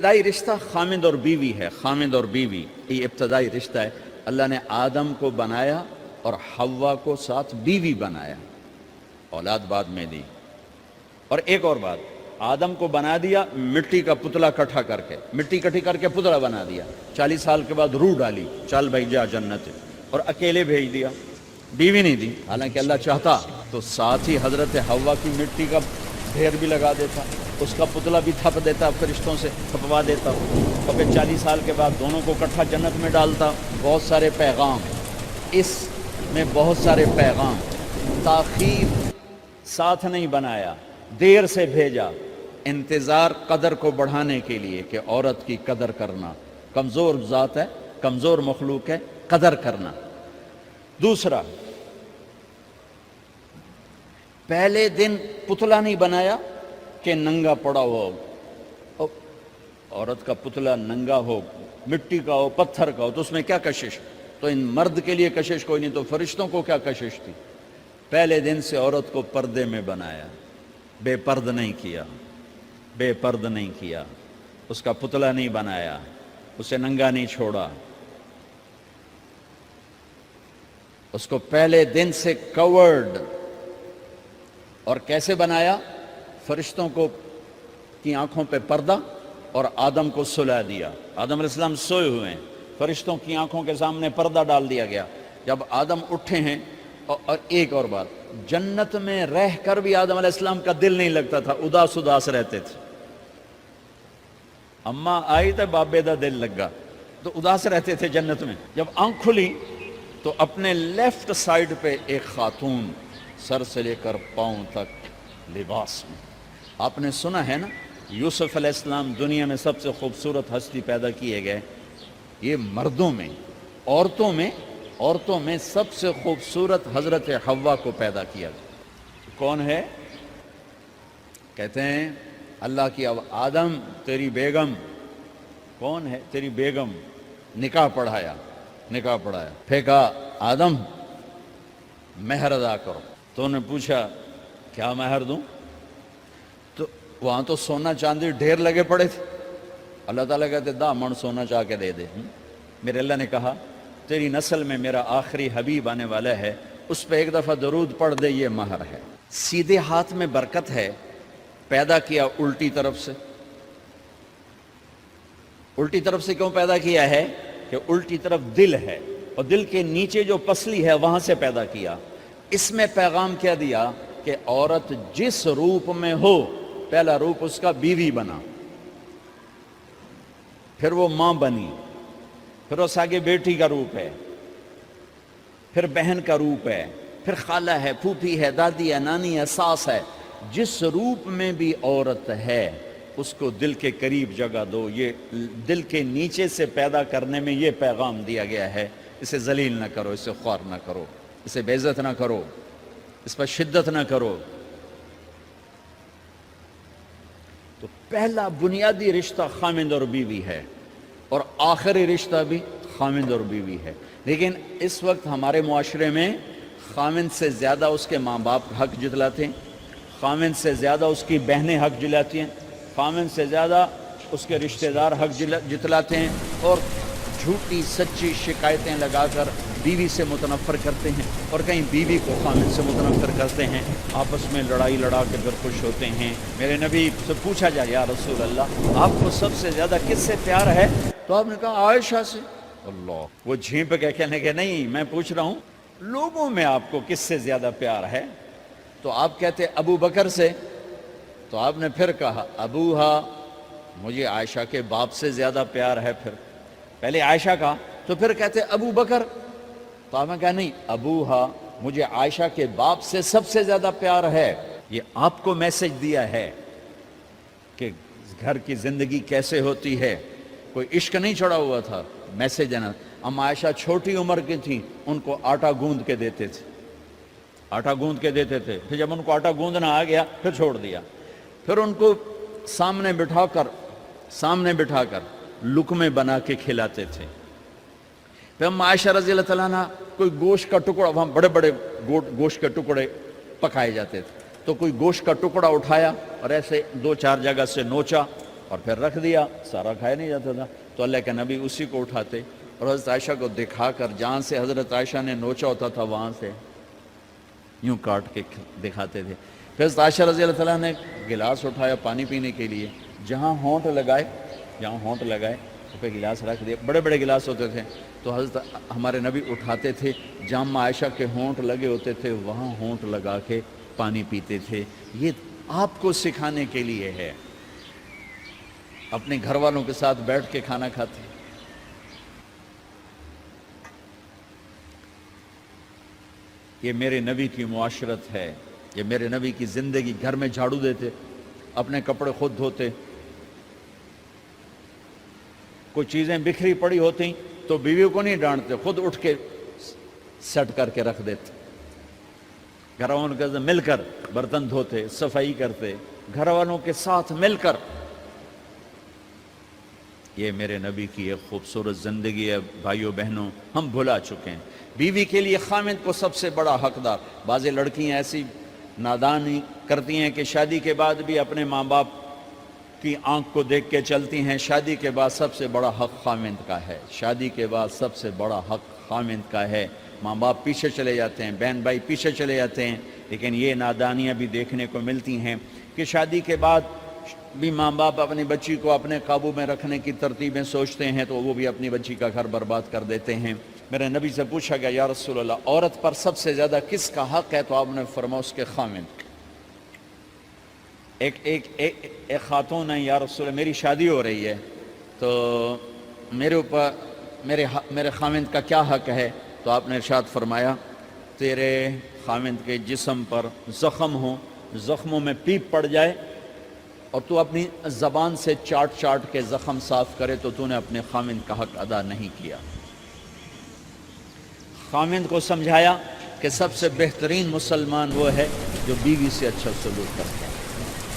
ابتدائی رشتہ خامد اور بیوی ہے. خامد اور بیوی یہ ابتدائی رشتہ ہے. اللہ نے آدم کو بنایا اور حوا کو ساتھ بیوی بنایا, اولاد بعد میں دی. اور ایک اور بات, آدم کو بنا دیا مٹی کا پتلا اکٹھا کر کے, مٹی اکٹھی کر کے پتلا بنا دیا. 40 سال کے بعد روح ڈالی, چل بھائی جا جنت, اور اکیلے بھیج دیا, بیوی نہیں دی. حالانکہ اللہ چاہتا تو ساتھ ہی حضرت حوا کی مٹی کا ڈھیر بھی لگا دیتا, اس کا پتلا بھی تھپ دیتا, فرشتوں سے تھپوا دیتا, اور پھر 40 سال کے بعد دونوں کو اکٹھا جنت میں ڈالتا. بہت سارے پیغام, اس میں بہت سارے پیغام. تاخیر ساتھ نہیں بنایا, دیر سے بھیجا, انتظار قدر کو بڑھانے کے لیے کہ عورت کی قدر کرنا, کمزور ذات ہے, کمزور مخلوق ہے, قدر کرنا. دوسرا, پہلے دن پتلا نہیں بنایا کہ ننگا پڑا ہو, عورت کا پتلا ننگا ہو, مٹی کا ہو, پتھر کا ہو, تو اس میں کیا کشش؟ تو ان مرد کے لیے کشش کوئی نہیں, تو فرشتوں کو کیا کشش تھی؟ پہلے دن سے عورت کو پردے میں بنایا, بے پرد نہیں کیا, بے پرد نہیں کیا, اس کا پتلا نہیں بنایا, اسے ننگا نہیں چھوڑا, اس کو پہلے دن سے کورڈ. اور کیسے بنایا؟ فرشتوں کو کی آنکھوں پہ پردہ اور آدم کو سلا دیا. آدم علیہ السلام سوئے ہوئے ہیں, فرشتوں کی آنکھوں کے سامنے پردہ ڈال دیا گیا. جب آدم اٹھے ہیں, اور ایک اور بات, جنت میں رہ کر بھی آدم علیہ السلام کا دل نہیں لگتا تھا, اداس اداس رہتے تھے. اماں آئی تو بابے دا دل لگا, تو اداس رہتے تھے جنت میں. جب آنکھ کھلی تو اپنے لیفٹ سائیڈ پہ ایک خاتون, سر سے لے کر پاؤں تک لباس میں. آپ نے سنا ہے نا, یوسف علیہ السلام دنیا میں سب سے خوبصورت ہستی پیدا کیے گئے. یہ مردوں میں, عورتوں میں سب سے خوبصورت حضرت حوا کو پیدا کیا. کون ہے؟ کہتے ہیں اللہ کی آدم تیری بیگم. کون ہے تیری بیگم؟ نکاح پڑھایا. پھینکا, آدم مہر ادا کرو. تو انہوں نے پوچھا کیا مہر دوں؟ تو وہاں تو سونا چاندی ڈھیر لگے پڑے تھے. اللہ تعالیٰ کہتے دا من سونا چاہ کے دے دے. میرے اللہ نے کہا تیری نسل میں میرا آخری حبیب آنے والا ہے, اس پہ ایک دفعہ درود پڑھ دے, یہ مہر ہے. سیدھے ہاتھ میں برکت ہے. پیدا کیا الٹی طرف سے. الٹی طرف سے کیوں پیدا کیا ہے؟ کہ الٹی طرف دل ہے, اور دل کے نیچے جو پسلی ہے وہاں سے پیدا کیا. اس میں پیغام کیا دیا کہ عورت جس روپ میں ہو, پہلا روپ اس کا بیوی بنا, پھر وہ ماں بنی, پھر اس آگے بیٹی کا روپ ہے, پھر بہن کا روپ ہے, پھر خالہ ہے, پھوپھی ہے, دادی ہے, نانی ہے, ساس ہے. جس روپ میں بھی عورت ہے اس کو دل کے قریب جگہ دو. یہ دل کے نیچے سے پیدا کرنے میں یہ پیغام دیا گیا ہے. اسے ذلیل نہ کرو, اسے خوار نہ کرو, اسے بے عزت نہ کرو, اس پر شدت نہ کرو. تو پہلا بنیادی رشتہ خامند اور بیوی ہے, اور آخری رشتہ بھی خامند اور بیوی ہے. لیکن اس وقت ہمارے معاشرے میں خامند سے زیادہ اس کے ماں باپ حق جتلاتے ہیں, خامند سے زیادہ اس کی بہنیں حق جلاتی ہیں, خامند سے زیادہ اس کے رشتہ دار حق جتلاتے ہیں, اور جھوٹی سچی شکایتیں لگا کر بیوی سے متنفر کرتے ہیں, اور کہیں بیوی کو خامند سے متنفر کرتے ہیں. آپس میں لڑائی لڑا کے پھر خوش ہوتے ہیں. میرے نبی سے پوچھا جائے یا رسول اللہ آپ کو سب سے زیادہ کس سے پیار ہے؟ تو آپ نے کہا عائشہ سے. اللہ, وہ جھینپ کے کہنے کے نہیں, میں پوچھ رہا ہوں لوگوں میں آپ کو کس سے زیادہ پیار ہے؟ تو آپ کہتے ابو بکر سے. تو آپ نے پھر کہا ابوہا, مجھے عائشہ کے باپ سے زیادہ پیار ہے. پھر پہلے عائشہ کا, تو پھر کہتے ابو بکر. تو آپ نے کہا نہیں, ابوہا, مجھے عائشہ کے باپ سے سب سے زیادہ پیار ہے. یہ آپ کو میسج دیا ہے کہ گھر کی زندگی کیسے ہوتی ہے. کوئی عشق نہیں چڑھا ہوا تھا, میسج دینا. ہم عائشہ چھوٹی عمر کی تھیں, ان کو آٹا گوندھ کے دیتے تھے, آٹا گوندھ کے دیتے تھے. پھر جب ان کو آٹا گوندھنا آ گیا پھر چھوڑ دیا. پھر ان کو سامنے بٹھا کر لقمے بنا کے کھلاتے تھے. پھر ہم عائشہ رضی اللہ تعالیٰ عنہ کوئی گوشت کا ٹکڑا, وہاں بڑے بڑے گوشت کے ٹکڑے پکائے جاتے تھے, تو کوئی گوشت کا ٹکڑا اٹھایا اور ایسے 2-4 جگہ سے نوچا, اور پھر رکھ دیا، سارا کھایا نہیں جاتا تھا، تو اللہ کے نبی اسی کو اٹھاتے اور حضرت عائشہ کو دکھا کر جہاں سے حضرت عائشہ نے نوچا ہوتا تھا وہاں سے یوں کاٹ کے دکھاتے تھے۔ پھر حضرت عائشہ رضی اللہ تعالیٰ نے گلاس اٹھایا پانی پینے کے لیے، جہاں ہونٹ لگائے تو پہ گلاس رکھ دیا، بڑے بڑے گلاس ہوتے تھے، تو حضرت ہمارے نبی اٹھاتے تھے، جہاں عائشہ کے ہونٹ لگے ہوتے تھے وہاں ہونٹ لگا کے پانی پیتے تھے۔ یہ آپ کو سکھانے کے لیے ہے، اپنے گھر والوں کے ساتھ بیٹھ کے کھانا کھاتے۔ یہ میرے نبی کی معاشرت ہے، یہ میرے نبی کی زندگی۔ گھر میں جھاڑو دیتے، اپنے کپڑے خود دھوتے، کوئی چیزیں بکھری پڑی ہوتی تو بیویوں کو نہیں ڈانٹتے، خود اٹھ کے سیٹ کر کے رکھ دیتے، گھر والوں کے ساتھ مل کر برتن دھوتے، صفائی کرتے، گھر والوں کے ساتھ مل کر۔ یہ میرے نبی کی ایک خوبصورت زندگی ہے بھائیوں بہنوں، ہم بھلا چکے ہیں۔ بیوی کے لیے خامند کو سب سے بڑا حقدار۔ بعض لڑکیاں ایسی نادانی کرتی ہیں کہ شادی کے بعد بھی اپنے ماں باپ کی آنکھ کو دیکھ کے چلتی ہیں۔ شادی کے بعد سب سے بڑا حق خامند کا ہے، شادی کے بعد سب سے بڑا حق خامند کا ہے۔ ماں باپ پیچھے چلے جاتے ہیں، بہن بھائی پیچھے چلے جاتے ہیں، لیکن یہ نادانیاں بھی دیکھنے کو ملتی ہیں کہ شادی کے بعد بھی ماں باپ اپنی بچی کو اپنے قابو میں رکھنے کی ترتیبیں سوچتے ہیں تو وہ بھی اپنی بچی کا گھر برباد کر دیتے ہیں۔ میرے نبی سے پوچھا گیا یا رسول اللہ عورت پر سب سے زیادہ کس کا حق ہے؟ تو آپ نے فرمایا اس کے خامند۔ ایک خاتون ہے، یا رسول اللہ میری شادی ہو رہی ہے تو میرے اوپر میرے خامند کا کیا حق ہے؟ تو آپ نے ارشاد فرمایا تیرے خامند کے جسم پر زخم ہو، زخموں میں پیپ پڑ جائے اور تو اپنی زبان سے چاٹ کے زخم صاف کرے تو تو نے اپنے خامند کا حق ادا نہیں کیا۔ خامند کو سمجھایا کہ سب سے بہترین مسلمان وہ ہے جو بیوی سے اچھا سلوک کرتا ہے،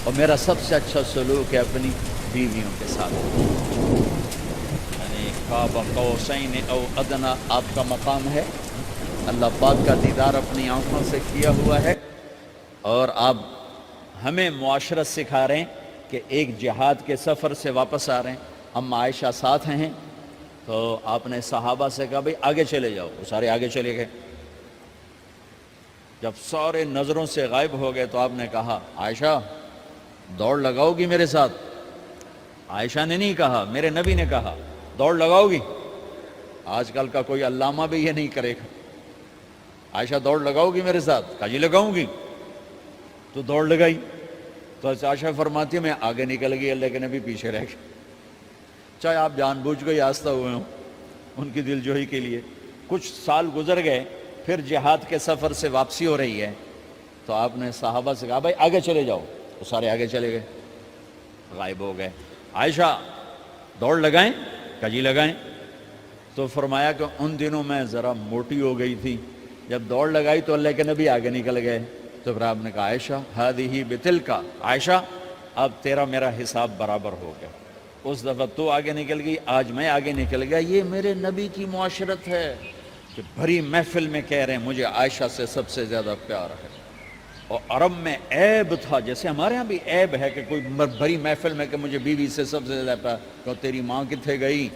اور میرا سب سے اچھا سلوک ہے اپنی بیویوں کے ساتھ۔ یعنی قاب قوسین او ادنا آپ کا مقام ہے، اللہ پاک کا دیدار اپنی آنکھوں سے کیا ہوا ہے، اور آپ ہمیں معاشرت سکھا رہے ہیں کہ ایک جہاد کے سفر سے واپس آ رہے ہیں، ہم عائشہ ساتھ ہیں، تو آپ نے صحابہ سے کہا بھئی آگے چلے جاؤ، وہ سارے آگے چلے گئے۔ جب سارے نظروں سے غائب ہو گئے تو آپ نے کہا عائشہ دوڑ لگاؤ گی میرے ساتھ؟ عائشہ نے نہیں کہا، میرے نبی نے کہا دوڑ لگاؤ گی؟ آج کل کا کوئی علامہ بھی یہ نہیں کرے گا۔ عائشہ دوڑ لگاؤ گی میرے ساتھ؟ کہا جی لگاؤں گی۔ تو دوڑ لگائی تو عائشہ فرماتی ہے میں آگے نکل گئی، اللہ کے نبی پیچھے رہ گئے، چاہے آپ جان بوجھ کے آستہ ہوئے ہوں ان کی دل جوئی کے لیے۔ کچھ سال گزر گئے، پھر جہاد کے سفر سے واپسی ہو رہی ہے تو آپ نے صحابہ سے کہا بھائی آگے چلے جاؤ، تو سارے آگے چلے گئے، غائب ہو گئے۔ عائشہ دوڑ لگائیں؟ کہا جی لگائیں۔ تو فرمایا کہ ان دنوں میں ذرا موٹی ہو گئی تھی، جب دوڑ لگائی تو اللہ کے نبی آگے نکل گئے، تو پھر آپ نے کہا عائشہ ہذہ بتلک، عائشہ اب تیرا میرا حساب برابر ہو گیا، اس دفعہ تو آگے نکل گئی، آج میں آگے نکل گیا۔ یہ میرے نبی کی معاشرت ہے کہ بھری محفل میں کہہ رہے ہیں مجھے عائشہ سے سب سے زیادہ پیار ہے۔ اور عرب میں عیب تھا، جیسے ہمارے ہاں بھی عیب ہے کہ کوئی بھری محفل میں کہ مجھے بیوی سے سب سے زیادہ پیار، کہ تیری ماں کتنے گئی؟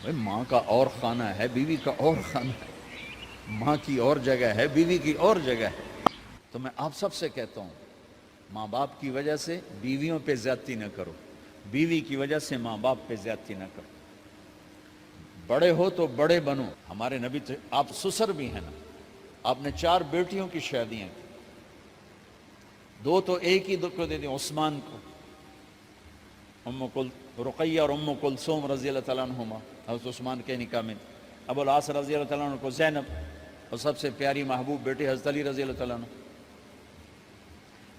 بھائی ماں کا اور خانہ ہے، بیوی کا اور خانہ ہے، ماں کی اور جگہ ہے، بیوی کی اور جگہ ہے۔ تو میں آپ سب سے کہتا ہوں ماں باپ کی وجہ سے بیویوں پہ زیادتی نہ کرو، بیوی کی وجہ سے ماں باپ پہ زیادتی نہ کرو۔ بڑے ہو تو بڑے بنو۔ ہمارے نبی تو آپ سسر بھی ہیں نا، آپ نے 4 بیٹیوں کی شادیاں کی، 2 تو ایک ہی کو دے دیں، عثمان کو، رقیہ اور ام کلثوم رضی اللہ تعالیٰ عنہما، حضرت عثمان کے نکاح میں، ابو العاص رضی اللہ تعالیٰ عنہ کو زینب، اور سب سے پیاری محبوب بیٹی حضرت علی رضی اللہ تعالیٰ عنہ۔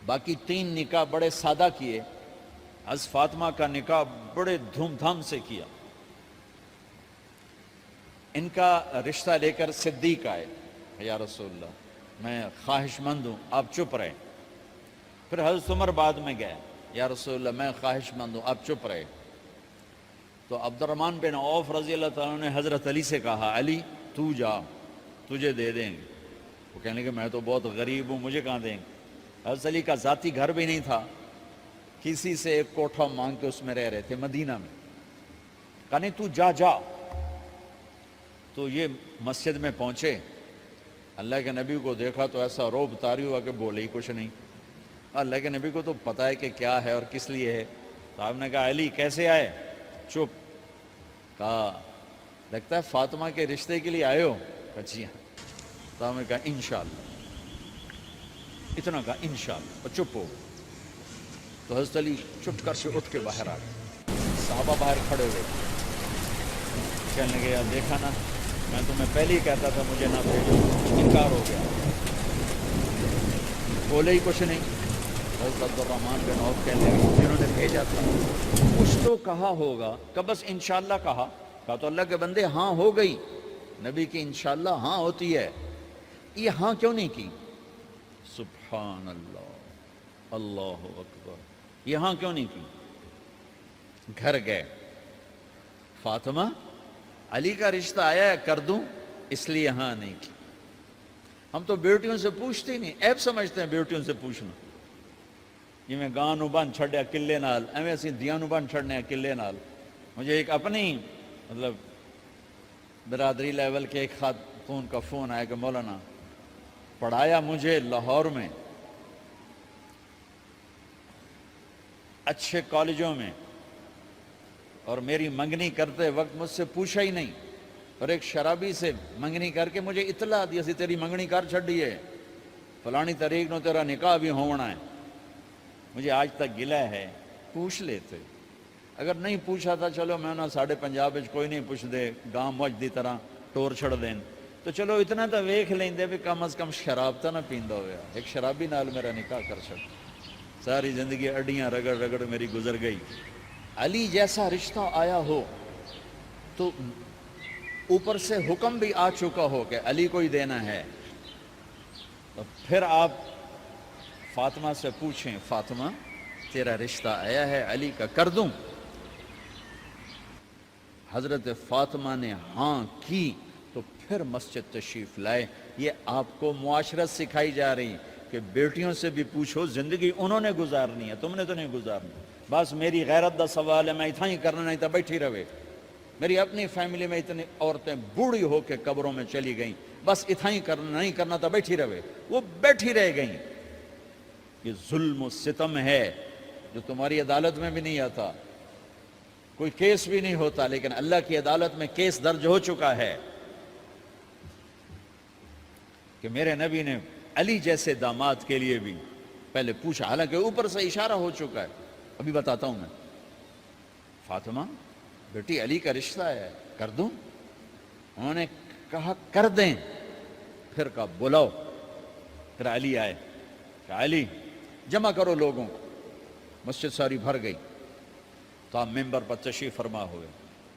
باقی 3 نکاح بڑے سادہ کیے، حضرت فاطمہ کا نکاح بڑے دھوم دھام سے کیا۔ ان کا رشتہ لے کر صدیق آئے، یا رسول اللہ میں خواہش مند ہوں، آپ چپ رہے۔ پھر حضرت عمر بعد میں گئے، یا رسول اللہ میں خواہش مند ہوں، آپ چپ رہے۔ تو عبد الرحمن بن عوف رضی اللہ تعالیٰ نے حضرت علی سے کہا علی تو جا، تجھے دے دیں گے۔ وہ کہنے کہ میں تو بہت غریب ہوں، مجھے کہاں دیں گے؟ حضرت علی کا ذاتی گھر بھی نہیں تھا، کسی سے ایک کوٹھا مانگ کے اس میں رہ رہے تھے مدینہ میں. کہا نہیں تو جا جا. تو یہ مسجد میں پہنچے, اللہ کے نبی کو دیکھا تو ایسا روب طاری ہوا کہ بولے ہی کچھ نہیں. اللہ کے نبی کو تو پتہ ہے کہ کیا ہے اور کس لیے ہے. تو آپ نے کہا علی کیسے آئے؟ چپ. کہا لگتا ہے فاطمہ کے رشتے کے لیے آئے ہو؟ کہا جی ہاں. تو آپ نے کہا انشاءاللہ. اتنا کہا انشاءاللہ اور چپ ہو. تو حضرت علی چپ کر کے اٹھ کے باہر آ گئے. صحابہ باہر کھڑے ہوئے کہنے لگے یار دیکھا نا, میں تمہیں پہلے ہی کہتا تھا مجھے نہ بھیجو, انکار ہو گیا. بولے ہی کچھ نہیں. حضرت عبد الرحمن بن عوف کہنے لگے جنہوں نے بھیجا تھا کچھ تو کہا ہوگا, کہ بس انشاءاللہ کہا. کہا تو اللہ کے بندے ہاں ہو گئی. نبی کی انشاءاللہ ہاں ہوتی ہے, یہ ہاں کیوں نہیں کی؟ سبحان اللہ, اللہ اکبر. یہ ہاں کیوں نہیں کی؟ گھر گئے, فاطمہ علی کا رشتہ آیا ہے کر دوں, اس لیے ہاں نہیں کی. ہم تو بیٹیوں سے پوچھتے ہی نہیں, عیب سمجھتے ہیں بیٹیوں سے پوچھنا. جی میں گاں نو بن چھڑیا قلعے نال, ایویں اسی دیاں نو بن چھڑنے قلعے نال. مجھے ایک اپنی مطلب برادری لیول کے ایک خاتون کا فون آیا کہ مولانا پڑھایا مجھے لاہور میں اچھے کالجوں میں, اور میری منگنی کرتے وقت مجھ سے پوچھا ہی نہیں, اور ایک شرابی سے منگنی کر کے مجھے اطلاع دی سی تیری منگنی کر چھڑی ہے, فلانی تاریخ نو تیرا نکاح بھی ہونا ہے. مجھے آج تک گلہ ہے, پوچھ لیتے. اگر نہیں پوچھا تھا چلو میں نہ ساڑھے پنجاب کوئی نہیں پوچھ دے, گاں موج دی طرح ٹور چھڑ دین, تو چلو اتنا تو ویکھ لیندے بھی کم از کم شراب تو نہ پیندا ہویا. ایک شرابی نال میرا نکاح کر چھڑ, ساری زندگی اڈیاں رگڑ رگڑ میری گزر گئی. علی جیسا رشتہ آیا ہو تو اوپر سے حکم بھی آ چکا ہو کہ علی کو ہی دینا ہے, تو پھر آپ فاطمہ سے پوچھیں فاطمہ تیرا رشتہ آیا ہے علی کا, کر دوں؟ حضرت فاطمہ نے ہاں کی تو پھر مسجد تشریف لائے. یہ آپ کو معاشرت سکھائی جا رہی کہ بیٹیوں سے بھی پوچھو, زندگی انہوں نے گزارنی ہے, تم نے تو نہیں گزارنی. بس میری غیرت دا سوال ہے, میں اتنا ہی کرنا نہیں تھا بیٹھی رہے. میری اپنی فیملی میں اتنی عورتیں بوڑھی ہو کے قبروں میں چلی گئیں, بس اتنا ہی کرنا نہیں کرنا تھا بیٹھی رہے. وہ بیٹھی رہ گئیں. یہ ظلم و ستم ہے جو تمہاری عدالت میں بھی نہیں آتا, کوئی کیس بھی نہیں ہوتا, لیکن اللہ کی عدالت میں کیس درج ہو چکا ہے کہ میرے نبی نے علی جیسے داماد کے لیے بھی پہلے پوچھا, حالانکہ اوپر سے اشارہ ہو چکا ہے. ابھی بتاتا ہوں میں. فاطمہ بیٹی علی کا رشتہ ہے, کر دوں؟ انہوں نے کہا کر دیں. پھر کہا بلاؤ. پھر علی آئے, کہا علی جمع کرو لوگوں کو. مسجد ساری بھر گئی. تو آپ ممبر پر تشریف فرما ہوئے.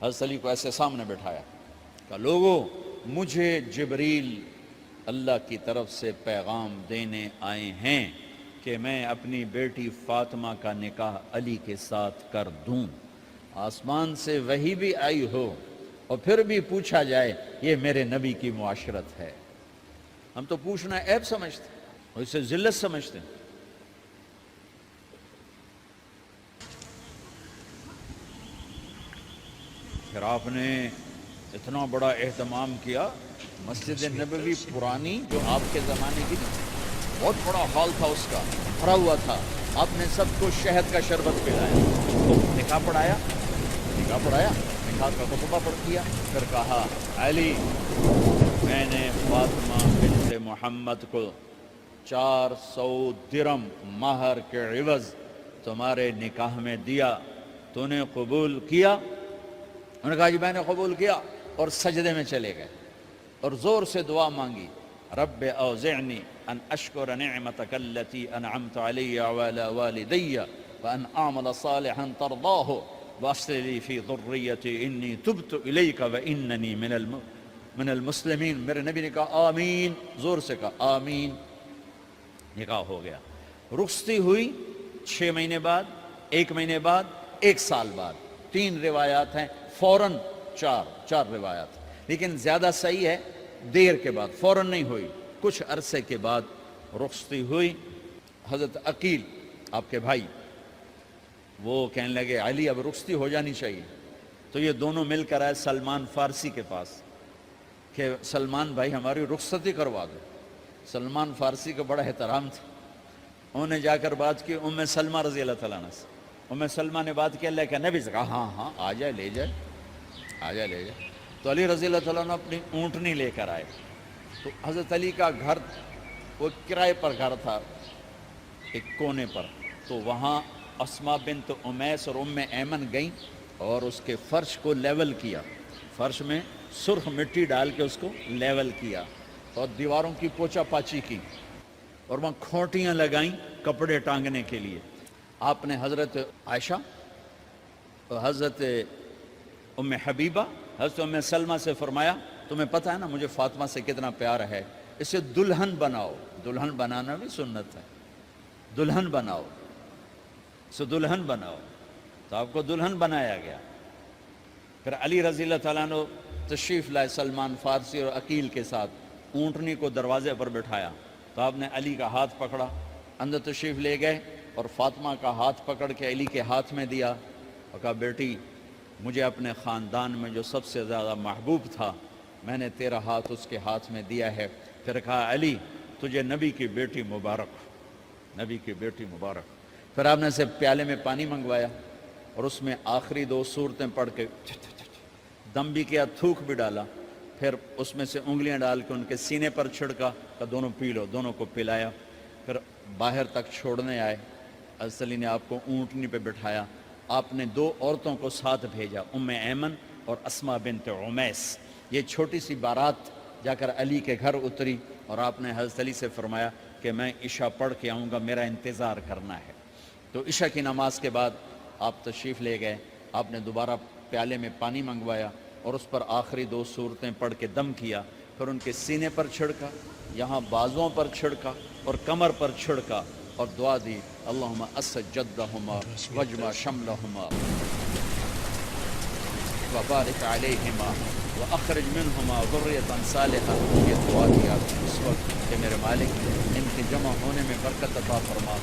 حضرت علی کو ایسے سامنے بٹھایا, کہا لوگوں مجھے جبریل اللہ کی طرف سے پیغام دینے آئے ہیں کہ میں اپنی بیٹی فاطمہ کا نکاح علی کے ساتھ کر دوں. آسمان سے وحی بھی آئی ہو اور پھر بھی پوچھا جائے, یہ میرے نبی کی معاشرت ہے. ہم تو پوچھنا عیب سمجھتے اور اسے ذلت سمجھتے ہیں. پھر آپ نے اتنا بڑا اہتمام کیا. مسجد نبوی پرانی جو آپ کے زمانے کی بہت بڑا ہال تھا, اس کا بھرا ہوا تھا. آپ نے سب کو شہد کا شربت پلایا. تو نکاح پڑھایا, نکاح کا خطبہ پڑھ دیا. پھر کہا علی میں نے فاطمہ بنت محمد کو 400 درم مہر کے عوض تمہارے نکاح میں دیا, تو نے قبول کیا؟ انہوں نے کہا جی میں نے قبول کیا, اور سجدے میں چلے گئے اور زور سے دعا مانگی, رب اوزعنی ان اشکر نعمتک التی انعمت علی وعلی والدی وان اعمل صالحا ترضاہ واصلح لی فی ذریتی انی تبت الیک واننی من المسلمین. میرے نبی نے کہا آمین, زور سے کہا آمین. نکاح ہو گیا. رخصتی ہوئی 6 مہینے بعد, 1 مہینے بعد, 1 سال بعد. 3 روایات ہیں, فوراً 4 روایات, لیکن زیادہ صحیح ہے دیر کے بعد, فوراً نہیں ہوئی, کچھ عرصے کے بعد رخصتی ہوئی. حضرت عقیل آپ کے بھائی وہ کہنے لگے علی اب رخصتی ہو جانی چاہیے. تو یہ دونوں مل کر آئے سلمان فارسی کے پاس کہ سلمان بھائی ہماری رخصتی کروا دو. سلمان فارسی کا بڑا احترام تھا. انہوں نے جا کر بات کی ام سلمہ رضی اللہ تعالیٰ عنہ سے. ام سلمہ نے بات کی اللہ کے نبی سے کہا ہاں ہاں آ جائے لے جائے، آ جائے لے جائے. تو علی رضی اللہ تعالیٰ عنہ اپنی اونٹنی لے کر آئے. تو حضرت علی کا گھر وہ کرائے پر گھر تھا ایک کونے پر. تو وہاں اسماء بنت امیس اور ام ایمن گئیں اور اس کے فرش کو لیول کیا. فرش میں سرخ مٹی ڈال کے اس کو لیول کیا اور دیواروں کی پوچا پاچی کی اور وہاں کھوٹیاں لگائیں کپڑے ٹانگنے کے لیے. آپ نے حضرت عائشہ، حضرت ام حبیبہ، حضرت ام سلمہ سے فرمایا تمہیں پتہ ہے نا مجھے فاطمہ سے کتنا پیار ہے، اسے دلہن بناؤ. دلہن بنانا بھی سنت ہے. دلہن بناؤ، اسے دلہن بناؤ. تو آپ کو دلہن بنایا گیا. پھر علی رضی اللہ تعالیٰ عنہ تشریف لائے سلمان فارسی اور عقیل کے ساتھ. اونٹنی کو دروازے پر بٹھایا تو آپ نے علی کا ہاتھ پکڑا، اندر تشریف لے گئے اور فاطمہ کا ہاتھ پکڑ کے علی کے ہاتھ میں دیا اور کہا بیٹی مجھے اپنے خاندان میں جو سب سے زیادہ محبوب تھا میں نے تیرا ہاتھ اس کے ہاتھ میں دیا ہے. پھر کہا علی تجھے نبی کی بیٹی مبارک، نبی کی بیٹی مبارک. پھر آپ نے اسے پیالے میں پانی منگوایا اور اس میں آخری 2 سورتیں پڑھ کے دم بھی کیا، تھوک بھی ڈالا. پھر اس میں سے انگلیاں ڈال کے ان کے سینے پر چھڑکا کہ دونوں پی لو. دونوں کو پلایا. پھر باہر تک چھوڑنے آئے. حضرت علی نے آپ کو اونٹنی پہ بٹھایا. آپ نے 2 عورتوں کو ساتھ بھیجا، ام ایمن اور اسماء بنت عمیس. یہ چھوٹی سی بارات جا کر علی کے گھر اتری اور آپ نے حضرت علی سے فرمایا کہ میں عشاء پڑھ کے آؤں گا، میرا انتظار کرنا ہے. تو عشاء کی نماز کے بعد آپ تشریف لے گئے. آپ نے دوبارہ پیالے میں پانی منگوایا اور اس پر آخری 2 سورتیں پڑھ کے دم کیا. پھر ان کے سینے پر چھڑکا، یہاں بازوؤں پر چھڑکا اور کمر پر چھڑکا اور دعا دی اللہم اسد جدہما وجمع شملہما وبارک علیہما واخرج منہما ذریۃ صالحہ. یہ دعا دیا اس وقت کہ میرے مالک ان کے جمع ہونے میں برکت عطا فرما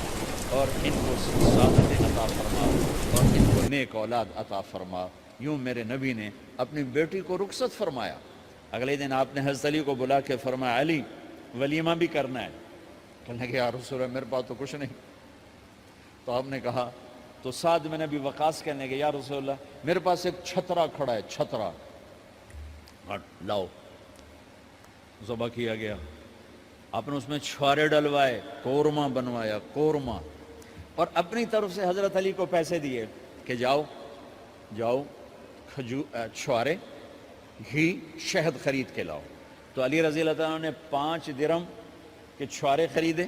اور ان کو سعادت عطا فرما اور ان کو نیک اولاد عطا فرما. یوں میرے نبی نے اپنی بیٹی کو رخصت فرمایا. اگلے دن آپ نے حضرت علی کو بلا کے فرمایا علی ولیمہ بھی کرنا ہے. کہنے لگے یا رسول اللہ میرے پاس تو کچھ نہیں. تو آپ نے کہا تو سعد بن ابی وقاص کہنے لگے یا رسول اللہ میرے پاس ایک چھترا کھڑا ہے، چھترا لاؤ. ذبح کیا گیا. آپ نے اس میں چھوارے ڈلوائے، قورمہ بنوایا، قورمہ. اور اپنی طرف سے حضرت علی کو پیسے دیے کہ جاؤ جاؤ چھوارے، گھی، شہد خرید کے لاؤ. تو علی رضی اللہ تعالیٰ نے 5 درم کے چھوارے خریدے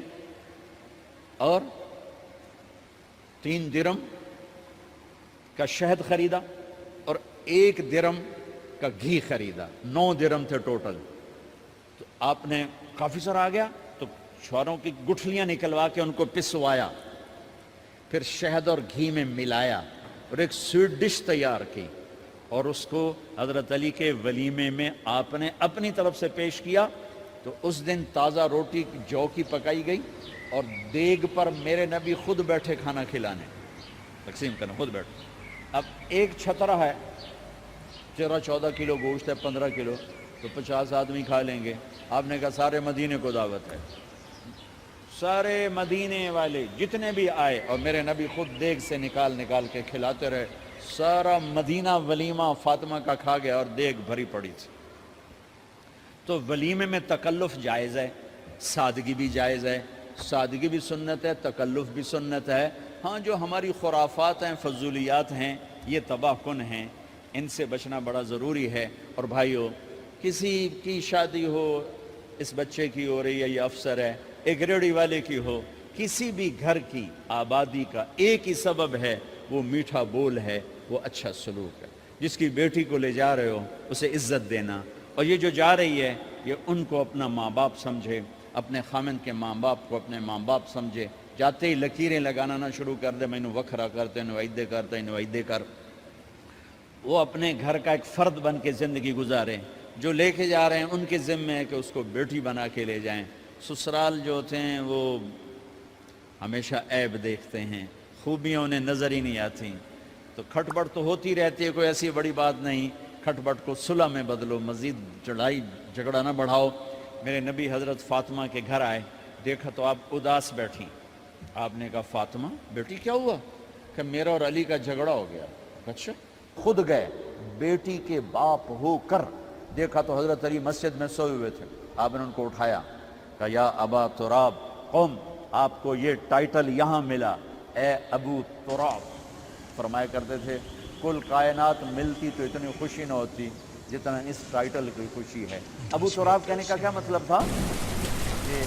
اور 3 درم کا شہد خریدا اور 1 درم کا گھی خریدا. 9 درم تھے ٹوٹل. تو آپ نے کافی سارا آ گیا تو چھواروں کی گٹھلیاں نکلوا کے ان کو پسوایا، پھر شہد اور گھی میں ملایا اور ایک سویٹ ڈش تیار کی اور اس کو حضرت علی کے ولیمے میں آپ نے اپنی طرف سے پیش کیا. تو اس دن تازہ روٹی جو کی پکائی گئی اور دیگ پر میرے نبی خود بیٹھے کھانا کھلانے، تقسیم کرنے خود بیٹھے. اب ایک چھترا ہے، 13-14 کلو گوشت ہے، 15 کلو، تو 50 آدمی کھا لیں گے. آپ نے کہا سارے مدینے کو دعوت ہے. سارے مدینے والے جتنے بھی آئے اور میرے نبی خود دیگ سے نکال کے کھلاتے رہے. سارا مدینہ ولیمہ فاطمہ کا کھا گیا اور دیگ بھری پڑی تھی. تو ولیمے میں تکلف جائز ہے، سادگی بھی جائز ہے. سادگی بھی سنت ہے، تکلف بھی سنت ہے. ہاں جو ہماری خرافات ہیں، فضولیات ہیں، یہ تباہ کن ہیں، ان سے بچنا بڑا ضروری ہے. اور بھائیو کسی کی شادی ہو، اس بچے کی ہو رہی ہے، یہ افسر ہے، ایک ریڑھی والے کی ہو، کسی بھی گھر کی آبادی کا ایک ہی سبب ہے، وہ میٹھا بول ہے، وہ اچھا سلوک ہے. جس کی بیٹی کو لے جا رہے ہو اسے عزت دینا، اور یہ جو جا رہی ہے یہ ان کو اپنا ماں باپ سمجھے، اپنے خامند کے ماں باپ کو اپنے ماں باپ سمجھے. جاتے ہی لکیریں لگانا نہ شروع کر دے، میں وکھرا کرتے نویدے کرتے نویدے کر. وہ اپنے گھر کا ایک فرد بن کے زندگی گزاریں. جو لے کے جا رہے ہیں ان کے ذمے ہے کہ اس کو بیٹی بنا کے لے جائیں. سسرال جو ہوتے ہیں وہ ہمیشہ عیب دیکھتے ہیں، خوبیاں انہیں نظر ہی نہیں آتی. تو کھٹپٹ تو ہوتی رہتی ہے, کوئی ایسی بڑی بات نہیں. کھٹپٹ کو صلح میں بدلو, مزید لڑائی جھگڑا نہ بڑھاؤ. میرے نبی حضرت فاطمہ کے گھر آئے, دیکھا تو آپ اداس بیٹھی. آپ نے کہا فاطمہ بیٹی کیا ہوا؟ کہ میرا اور علی کا جھگڑا ہو گیا. اچھا. خود گئے بیٹی کے باپ ہو کر, دیکھا تو حضرت علی مسجد میں سوئے ہوئے تھے. آپ نے ان کو اٹھایا, کہا یا ابا تراب قم, آپ کو یہ ٹائٹل یہاں ملا, اے ابو تراب. فرمایا کرتے تھے کل کائنات ملتی تو اتنی خوشی نہ ہوتی جتنا اس ٹائٹل کی خوشی ہے. ابو تراب کہنے کا کیا مطلب تھا؟ کہ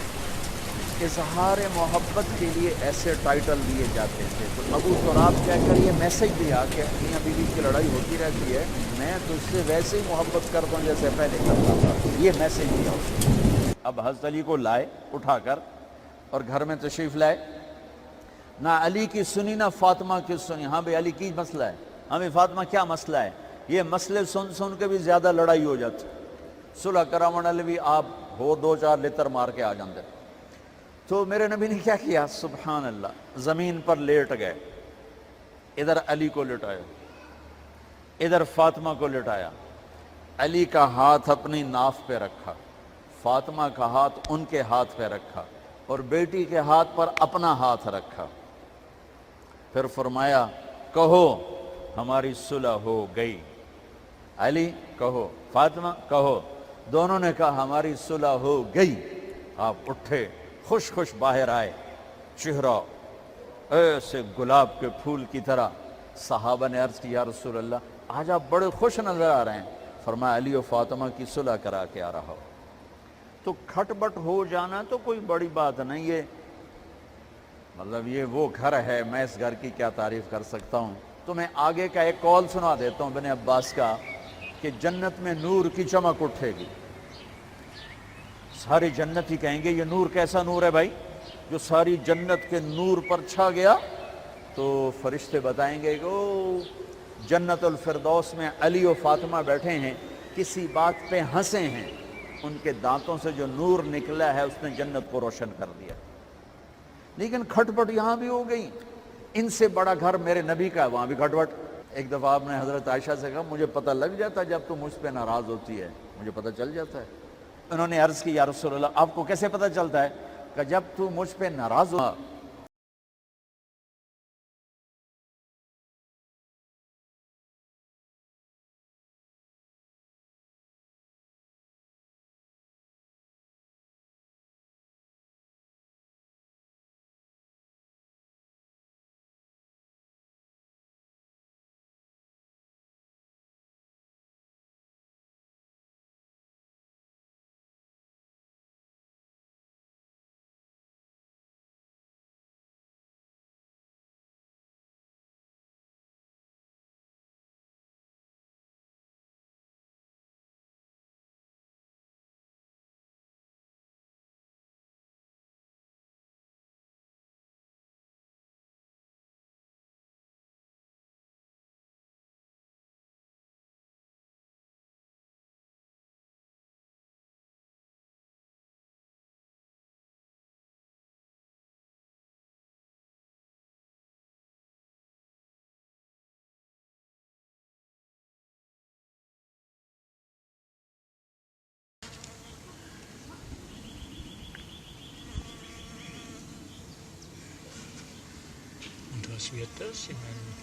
اظہار محبت کے لیے ایسے ٹائٹل دیے جاتے تھے. تو ابو تراب کہہ کر یہ میسج دیا کہ میاں بیوی کی لڑائی ہوتی رہتی ہے, میں تجھ سے ویسے ہی محبت کرتا ہوں جیسے پہلے کرتا تھا. یہ میسج دیا اس نے. اب حضرت علی کو لائے اٹھا کر اور گھر میں تشریف لائے. نہ علی کی سنی نہ فاطمہ کی سنی. ہاں بھئی علی کی مسئلہ ہے, ہمیں فاطمہ کیا مسئلہ ہے؟ یہ مسئلے سن سن کے بھی زیادہ لڑائی ہو جاتی. صلح کرامن علی بھی آپ ہو دو چار لتر مار کے آ جاندے. تو میرے نبی نے کیا کیا؟ سبحان اللہ, زمین پر لیٹ گئے, ادھر علی کو لٹایا, ادھر فاطمہ کو لٹایا. علی کا ہاتھ اپنی ناف پہ رکھا, فاطمہ کا ہاتھ ان کے ہاتھ پہ رکھا, اور بیٹی کے ہاتھ پر اپنا ہاتھ رکھا. پھر فرمایا کہو ہماری صلح ہو گئی. علی کہو, فاطمہ کہو. دونوں نے کہا ہماری صلح ہو گئی. آپ اٹھے, خوش خوش باہر آئے, چہرہ ایسے گلاب کے پھول کی طرح. صحابہ نے عرض کی یا رسول اللہ آج آپ بڑے خوش نظر آ رہے ہیں. فرمایا علی و فاطمہ کی صلح کرا کے آ رہا ہو. تو کھٹ بٹ ہو جانا تو کوئی بڑی بات نہیں ہے, مطلب یہ وہ گھر ہے, میں اس گھر کی کیا تعریف کر سکتا ہوں. تو میں آگے کا ایک قول سنا دیتا ہوں ابن عباس کا, کہ جنت میں نور کی چمک اٹھے گی. سارے جنت ہی کہیں گے یہ نور کیسا نور ہے بھائی جو ساری جنت کے نور پر چھا گیا. تو فرشتے بتائیں گے کہ او جنت الفردوس میں علی و فاطمہ بیٹھے ہیں, کسی بات پہ ہنسے ہیں, ان کے دانتوں سے جو نور نکلا ہے اس نے جنت کو روشن کر دیا. لیکن کھٹ پٹ یہاں بھی ہو گئی. ان سے بڑا گھر میرے نبی کا ہے, وہاں بھی کھٹ پٹ. ایک دفعہ آپ نے حضرت عائشہ سے کہا مجھے پتہ لگ جاتا جب تو مجھ پہ ناراض ہوتی ہے, مجھے پتہ چل جاتا ہے. انہوں نے عرض کی یا رسول اللہ آپ کو کیسے پتہ چلتا ہے؟ کہ جب تو مجھ پہ ناراض ہو. Und was wird das? Ich meine,